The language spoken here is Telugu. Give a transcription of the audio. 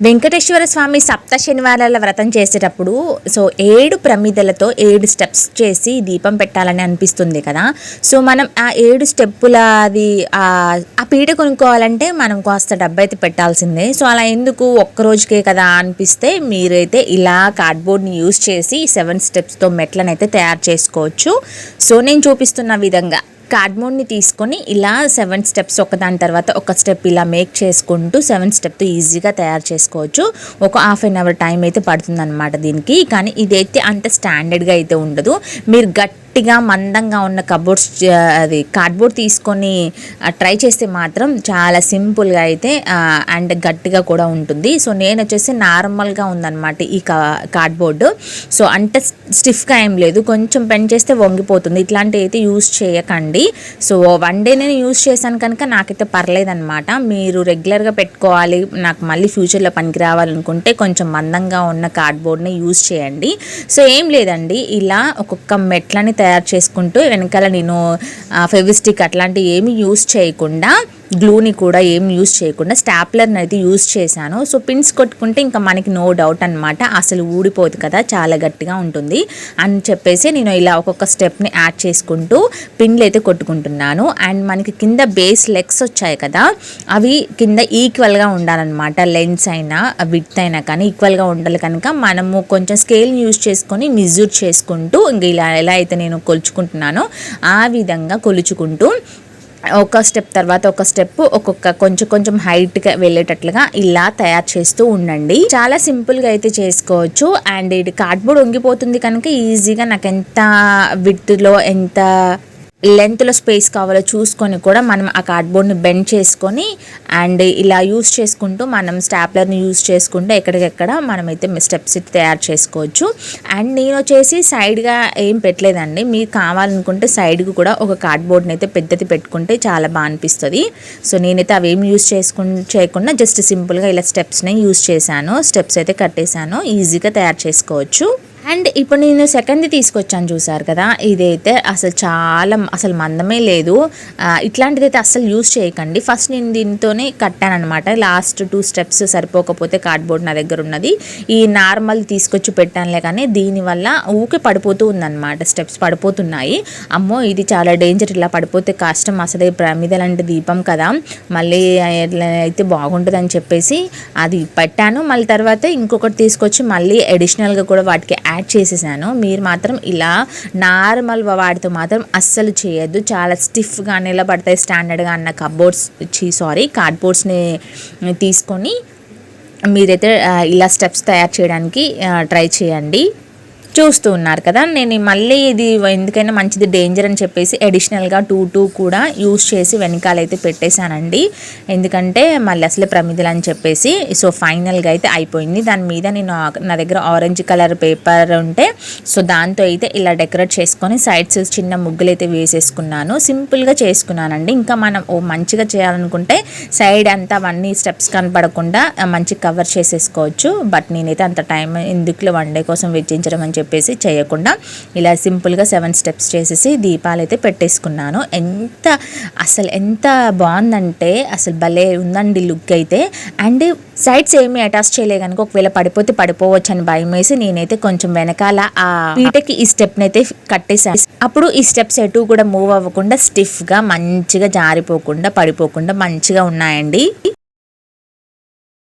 వెంకటేశ్వర స్వామి సప్త శనివారాల వ్రతం చేసేటప్పుడు 7 ప్రమిదలతో 7 స్టెప్స్ చేసి దీపం పెట్టాలని అనిపిస్తుంది కదా. సో మనం ఆ 7 స్టెప్పుల అది ఆ పీట కొనుక్కోవాలంటే మనం కాస్త డబ్బు అయితే పెట్టాల్సిందే. సో అలా ఎందుకు ఒక్క రోజుకే కదా అనిపిస్తే మీరైతే ఇలా కార్డ్బోర్డ్ని యూజ్ చేసి 7 స్టెప్స్తో మెట్లను అయితే తయారు చేసుకోవచ్చు. సో నేను చూపిస్తున్న విధంగా కార్డ్బోర్డ్ని తీసుకొని ఇలా 7 స్టెప్స్ ఒకదాని తర్వాత ఒక స్టెప్ ఇలా మేక్ చేసుకుంటూ 7 స్టెప్తో ఈజీగా తయారు చేసుకోవచ్చు. ఒక ½ అవర్ టైం అయితే పడుతుంది అనమాట దీనికి. కానీ ఇదైతే అంత స్టాండర్డ్గా అయితే ఉండదు. మీరు గట్టిగా మందంగా ఉన్న కార్డ్బోర్డ్ తీసుకొని ట్రై చేస్తే మాత్రం చాలా సింపుల్గా అయితే అండ్ గట్టిగా కూడా ఉంటుంది. సో నేను వచ్చేసి నార్మల్గా ఉందన్నమాట ఈ కార్డ్బోర్డు. సో అంత స్టిఫ్గా ఏం లేదు, కొంచెం పెన్ చేస్తే వంగిపోతుంది. ఇట్లాంటివి అయితే యూజ్ చేయకండి. సో వన్ డే నేను యూజ్ చేశాను కనుక నాకైతే పర్లేదన్నమాట. మీరు రెగ్యులర్గా పెట్టుకోవాలి, నాకు మళ్ళీ ఫ్యూచర్లో పనికి రావాలనుకుంటే కొంచెం మందంగా ఉన్న కార్డ్బోర్డ్ని యూజ్ చేయండి. సో ఏం లేదండి, ఇలా ఒక్కొక్క మెట్లని తయారు చేసుకుంటూ వెనకాల నేను ఫెవిస్టిక్ అట్లాంటివి ఏమి యూజ్ చేయకుండా, గ్లూని కూడా ఏం యూజ్ చేయకుండా స్టాప్లర్ని అయితే యూజ్ చేశాను. సో పిన్స్ కొట్టుకుంటే ఇంకా మనకి నో డౌట్ అనమాట, అసలు ఊడిపోదు కదా, చాలా గట్టిగా ఉంటుంది అని చెప్పేసి నేను ఇలా ఒక్కొక్క స్టెప్ని యాడ్ చేసుకుంటూ పిన్లు అయితే కొట్టుకుంటున్నాను. అండ్ మనకి కింద బేస్ లెగ్స్ వచ్చాయి కదా, అవి కింద ఈక్వల్గా ఉండాలన్నమాట. లెన్స్ అయినా విడ్త్ అయినా కానీ ఈక్వల్గా ఉండాలి కనుక మనము కొంచెం స్కేల్ని యూజ్ చేసుకొని మెజర్ చేసుకుంటూ ఇంక ఇలా ఎలా అయితే నేను కొలుచుకుంటున్నానో ఆ విధంగా కొలుచుకుంటూ ఒక స్టెప్ తర్వాత ఒక స్టెప్ ఒక్కొక్క కొంచెం హైట్గా వెళ్ళేటట్లుగా ఇలా తయారు చేస్తూ ఉండండి. చాలా సింపుల్గా అయితే చేసుకోవచ్చు. అండ్ ఇది కార్డ్బోర్డ్ వంగిపోతుంది కనుక ఈజీగా నాకు ఎంత విడ్త్లో ఎంత లెంత్లో స్పేస్ కావాలో చూసుకొని కూడా మనం ఆ కార్డ్బోర్డ్ని బెండ్ చేసుకొని అండ్ ఇలా యూస్ చేసుకుంటూ మనం స్టాప్లర్ని యూజ్ చేసుకుంటూ ఎక్కడికెక్కడ మనమైతే స్టెప్స్ తయారు చేసుకోవచ్చు. అండ్ నేను వచ్చేసి సైడ్గా ఏం పెట్టలేదండి, మీరు కావాలనుకుంటే సైడ్కి కూడా ఒక కార్డ్బోర్డ్ని అయితే పెద్దది పెట్టుకుంటే చాలా బాగా అనిపిస్తుంది. సో నేనైతే అవేం యూజ్ చేయకుండా జస్ట్ సింపుల్గా ఇలా స్టెప్స్ని యూజ్ చేశాను. స్టెప్స్ అయితే కట్టేశాను, ఈజీగా తయారు చేసుకోవచ్చు. అండ్ ఇప్పుడు నేను సెకండ్ది తీసుకొచ్చాను చూసారు కదా, ఇదైతే అసలు మందమే లేదు. ఇట్లాంటిది అయితే అస్సలు యూజ్ చేయకండి. ఫస్ట్ నేను దీంతోనే కట్టాను అనమాట. లాస్ట్ 2 స్టెప్స్ సరిపోకపోతే కార్డ్బోర్డ్ నా దగ్గర ఉన్నది ఈ నార్మల్ తీసుకొచ్చి పెట్టానులే, కానీ దీనివల్ల ఊకే పడిపోతూ ఉందన్నమాట, స్టెప్స్ పడిపోతున్నాయి. అమ్మో ఇది చాలా డేంజర్, ఇలా పడిపోతే కష్టం, అసలే ప్రమిదలంటే దీపం కదా, మళ్ళీ అయితే బాగుంటుందని చెప్పేసి అది పెట్టాను. మళ్ళీ తర్వాత ఇంకొకటి తీసుకొచ్చి మళ్ళీ అడిషనల్గా కూడా వాటికి యాడ్ చేసేసాను. మీరు మాత్రం ఇలా నార్మల్ వాటితో మాత్రం అస్సలు చేయొద్దు, చాలా స్టిఫ్గా నిలబడతాయి. స్టాండర్డ్గా అన్న కార్డ్బోర్డ్స్ని తీసుకొని మీరైతే ఇలా స్టెప్స్ తయారు చేయడానికి ట్రై చేయండి. చూస్తూ ఉన్నారు కదా, నేను మళ్ళీ ఇది ఎందుకైనా మంచిది డేంజర్ అని చెప్పేసి అడిషనల్గా 2 కూడా యూజ్ చేసి వెనకాలైతే పెట్టేశానండి. ఎందుకంటే మళ్ళీ అసలే ప్రమిదలు అని చెప్పేసి. సో ఫైనల్గా అయితే అయిపోయింది. దాని మీద నేను నా దగ్గర ఆరెంజ్ కలర్ పేపర్ ఉంటే సో దాంతో అయితే ఇలా డెకరేట్ చేసుకొని సైడ్స్ చిన్న ముగ్గులు అయితే వేసేసుకున్నాను. సింపుల్గా చేసుకున్నానండి. ఇంకా మనం మంచిగా చేయాలనుకుంటే సైడ్ అంతా అవన్నీ స్టెప్స్ కనపడకుండా మంచి కవర్ చేసేసుకోవచ్చు. బట్ నేనైతే అంత టైం ఎందుకులో వన్ డే కోసం వెచ్చించడం అని చెప్పేసి చేయకుండా ఇలా సింపుల్గా 7 స్టెప్స్ చేసేసి దీపాలు అయితే పెట్టేసుకున్నాను. ఎంత బాగుందంటే అసలు భలే ఉందండి లుక్ అయితే. అండ్ సైడ్స్ ఏమీ అటాచ్ చేయలే కనుక ఒకవేళ పడిపోవచ్చు అని భయం వేసి నేనైతే కొంచెం వెనకాల ఆ పీటకి ఈ స్టెప్ని అయితే కట్టేసాను. అప్పుడు ఈ స్టెప్స్ ఎటు కూడా మూవ్ అవ్వకుండా స్టిఫ్గా మంచిగా జారిపోకుండా పడిపోకుండా మంచిగా ఉన్నాయండి.